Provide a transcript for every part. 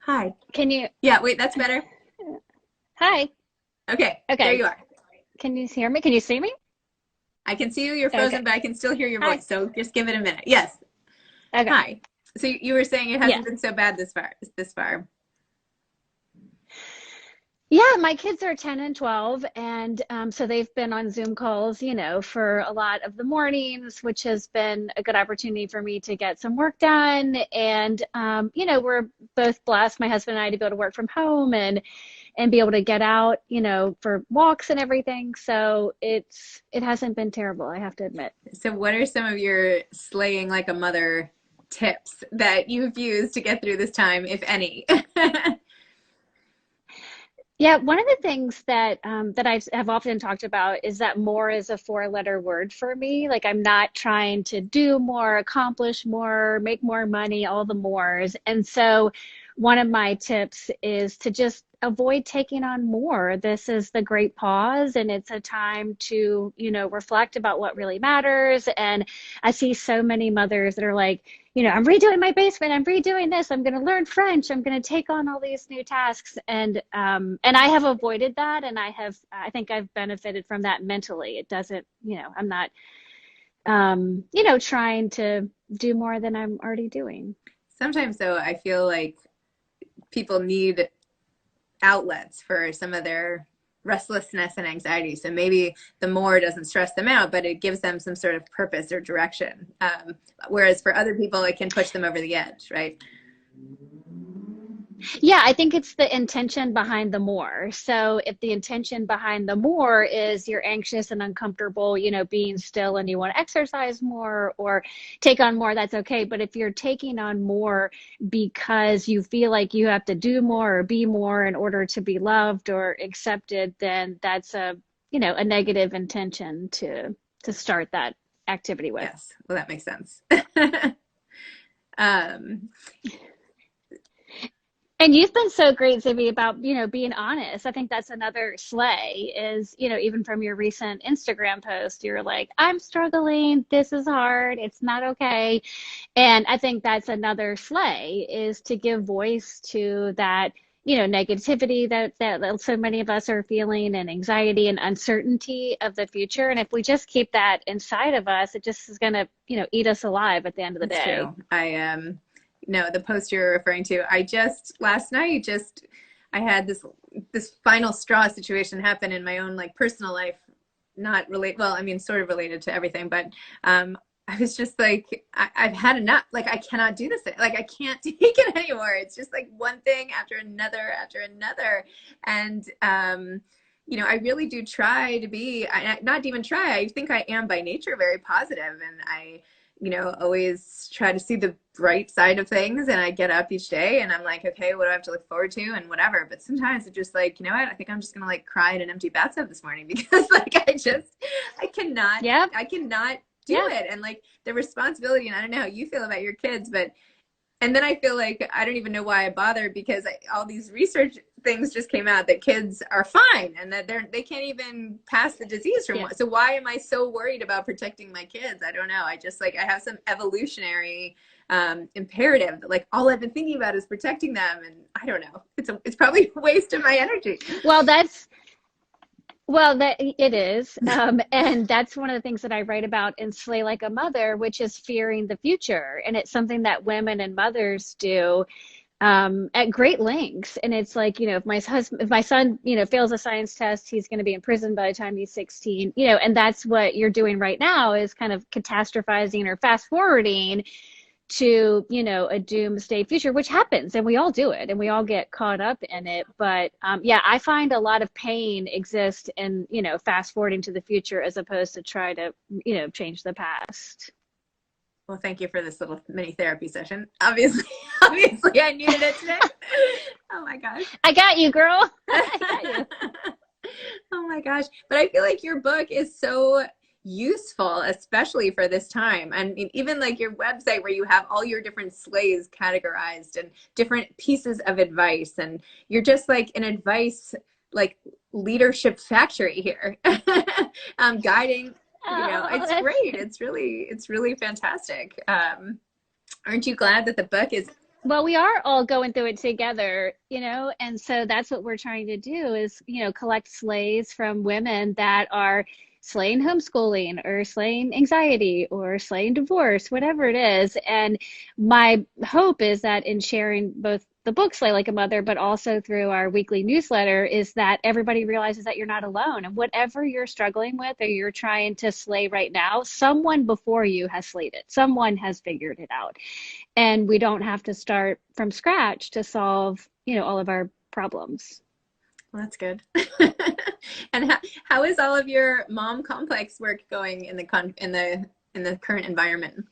Hi. Can you? Yeah, wait, that's better. Hi. Okay, there Okay. you are. Can you hear me? Can you see me? I can see you, you're frozen, Okay. but I can still hear your Hi. voice. So just give it a minute. Yes. Okay. Hi. So you were saying it Yeah. hasn't been so bad this far. Yeah, my kids are 10 and 12, and so they've been on Zoom calls, for a lot of the mornings, which has been a good opportunity for me to get some work done. And, we're both blessed, my husband and I, to be able to work from home and be able to get out, for walks and everything. So it hasn't been terrible, I have to admit. So what are some of your slaying like a mother tips that you've used to get through this time, if any? Yeah, one of the things that I have often talked about is that more is a four-letter word for me. Like I'm not trying to do more, accomplish more, make more money, all the mores. And so one of my tips is to just avoid taking on more. This is the great pause, and it's a time to, reflect about what really matters. And I see so many mothers that are like, I'm redoing my basement. I'm redoing this. I'm going to learn French. I'm going to take on all these new tasks, and I have avoided that, and I think I've benefited from that mentally. It doesn't, I'm not, trying to do more than I'm already doing. Sometimes though, I feel like people need outlets for some of their restlessness and anxiety. So maybe the more doesn't stress them out, but it gives them some sort of purpose or direction. Whereas for other people, it can push them over the edge, right? Yeah, I think it's the intention behind the more. So if the intention behind the more is you're anxious and uncomfortable, being still and you want to exercise more or take on more, that's okay. But if you're taking on more because you feel like you have to do more or be more in order to be loved or accepted, then that's a negative intention to start that activity with. Yes. Well, that makes sense. um, And you've been so great, Zibby, about, being honest. I think that's another slay is, even from your recent Instagram post, you're like, I'm struggling. This is hard. It's not okay. And I think that's another slay is to give voice to that, negativity that so many of us are feeling and anxiety and uncertainty of the future. And if we just keep that inside of us, it just is going to, eat us alive at the end of the it's day. true. No, the post you're referring to, I just last night I had this final straw situation happen in my own like personal life, not relate. Well, I mean, sort of related to everything, but I was just like, I've had enough. Like, I cannot do this. Like, I can't take it anymore. It's just like one thing after another. And, I really do try to be, not even try, I think I am by nature very positive, and I, always try to see the bright side of things. And I get up each day and I'm like, okay, what do I have to look forward to and whatever. But sometimes it's just like, you know what? I think I'm just going to like cry in an empty bathtub this morning because like I cannot, Yep. I cannot do Yep. it. And like the responsibility, and I don't know how you feel about your kids, but and then I feel like I don't even know why I bothered because all these research things just came out that kids are fine and that they can't even pass the disease from Yeah. one. So why am I so worried about protecting my kids? I don't know. I just like I have some evolutionary imperative that like all I've been thinking about is protecting them, and I don't know. It's probably a waste of my energy. Well, that it is. And that's one of the things that I write about in Slay Like a Mother, which is fearing the future. And it's something that women and mothers do at great lengths. And it's like, if my son, fails a science test, he's going to be in prison by the time he's 16, and that's what you're doing right now is kind of catastrophizing or fast forwarding to a doomsday future, which happens and we all do it and we all get caught up in it. But yeah, I find a lot of pain exists in fast forwarding to the future as opposed to try to change the past. Well, thank you for this little mini therapy session. Obviously, obviously, I needed it today. Oh my gosh. I got you, girl. I got you. Oh my gosh. But I feel like your book is so useful, especially for this time. And even like your website where you have all your different slays categorized and different pieces of advice. And you're just like an advice, like leadership factory here. Guiding, Oh, it's that's great. It's really fantastic. Aren't you glad that the book is Well, we are all going through it together, and so that's what we're trying to do is, collect slays from women that are slaying homeschooling or slaying anxiety or slaying divorce, whatever it is. And my hope is that in sharing both the book Slay Like a Mother, but also through our weekly newsletter, is that everybody realizes that you're not alone. And whatever you're struggling with or you're trying to slay right now, someone before you has slayed it. Someone has figured it out, and we don't have to start from scratch to solve, all of our problems. Well, that's good. And how is all of your mom complex work going in the current environment?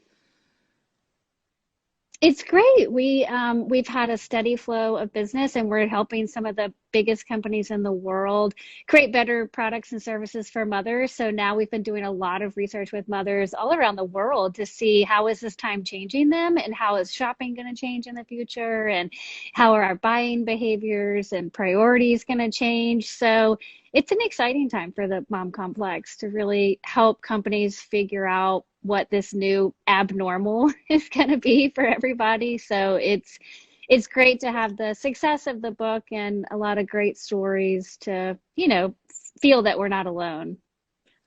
It's great. We've had a steady flow of business, and we're helping some of the biggest companies in the world create better products and services for mothers. So now we've been doing a lot of research with mothers all around the world to see how is this time changing them, and how is shopping going to change in the future, and how are our buying behaviors and priorities going to change. So it's an exciting time for the mom complex to really help companies figure out what this new abnormal is going to be for everybody. So it's great to have the success of the book and a lot of great stories to, feel that we're not alone.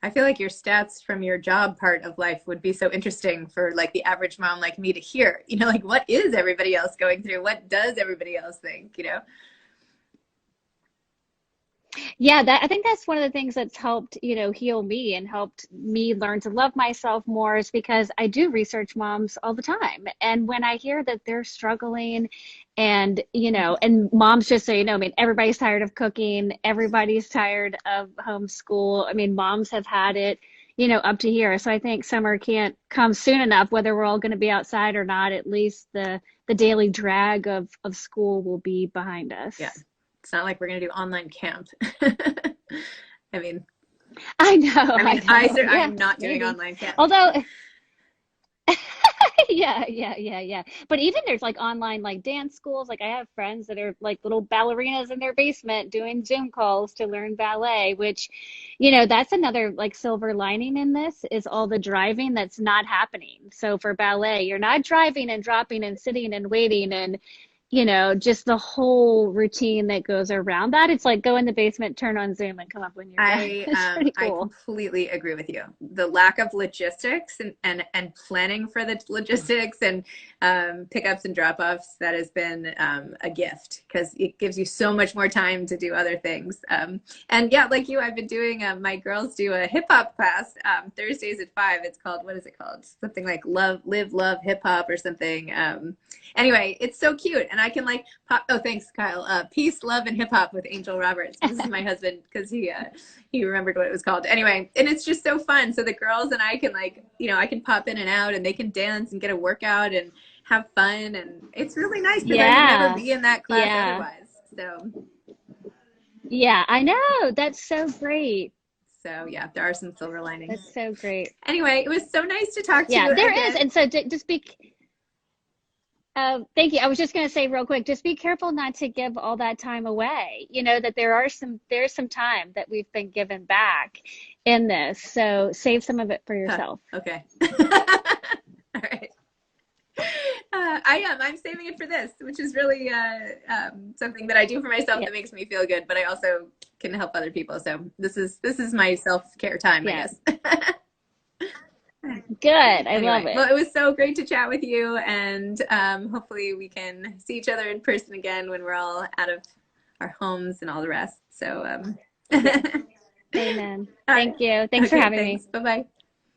I feel like your stats from your job part of life would be so interesting for like the average mom like me to hear, like what is everybody else going through? What does everybody else think? Yeah, I think that's one of the things that's helped, heal me and helped me learn to love myself more, is because I do research moms all the time. And when I hear that they're struggling, and, and moms, just so you know, I mean, everybody's tired of cooking, everybody's tired of homeschool. I mean, moms have had it, up to here. So I think summer can't come soon enough, whether we're all going to be outside or not. At least the daily drag of school will be behind Yeah. us. It's not like we're going to do online camp. I mean, I know, Yeah, I'm not doing maybe. online camp. Although, yeah. But even there's like online like dance schools. Like I have friends that are like little ballerinas in their basement doing Zoom calls to learn ballet, which, that's another like silver lining in this, is all the driving that's not happening. So for ballet, you're not driving and dropping and sitting and waiting and just the whole routine that goes around that. It's like go in the basement, turn on Zoom, and come up when you're done. It's pretty I cool. completely agree with you. The lack of logistics and planning for the logistics and pickups and drop-offs, that has been a gift, because it gives you so much more time to do other things. And yeah, like you, I've been doing my girls do a hip hop class Thursdays at 5. It's called, what is it called? Something like Live Love Hip Hop or something. Anyway, it's so cute, and I can like pop. Oh, thanks, Kyle. Peace, Love, and Hip Hop with Angel Roberts. This is my husband, because he remembered what it was called. Anyway, and it's just so fun. So the girls and I can like, I can pop in and out, and they can dance and get a workout and have fun, and it's really nice because I would never Yeah. be in that class Yeah. otherwise. So Yeah, I know. That's so great. yeah, there are some silver linings. That's so great. Anyway, it was so nice to talk to Yeah, you there is. again. And so just be, thank you. I was just going to say real quick, just be careful not to give all that time away. That there's some time that we've been given back in this. So save some of it for Huh, yourself. okay. All right. I'm saving it for this, which is really something that I do for myself Yeah. that makes me feel good, but I also can help other people. So this is my self-care time, Yeah. I guess. Good. I love Anyway, it. well, it was so great to chat with you, and hopefully we can see each other in person again when we're all out of our homes and all the rest. So Yes. Amen. all right. Thank you. Thanks for Okay, having me. thanks. Bye-bye.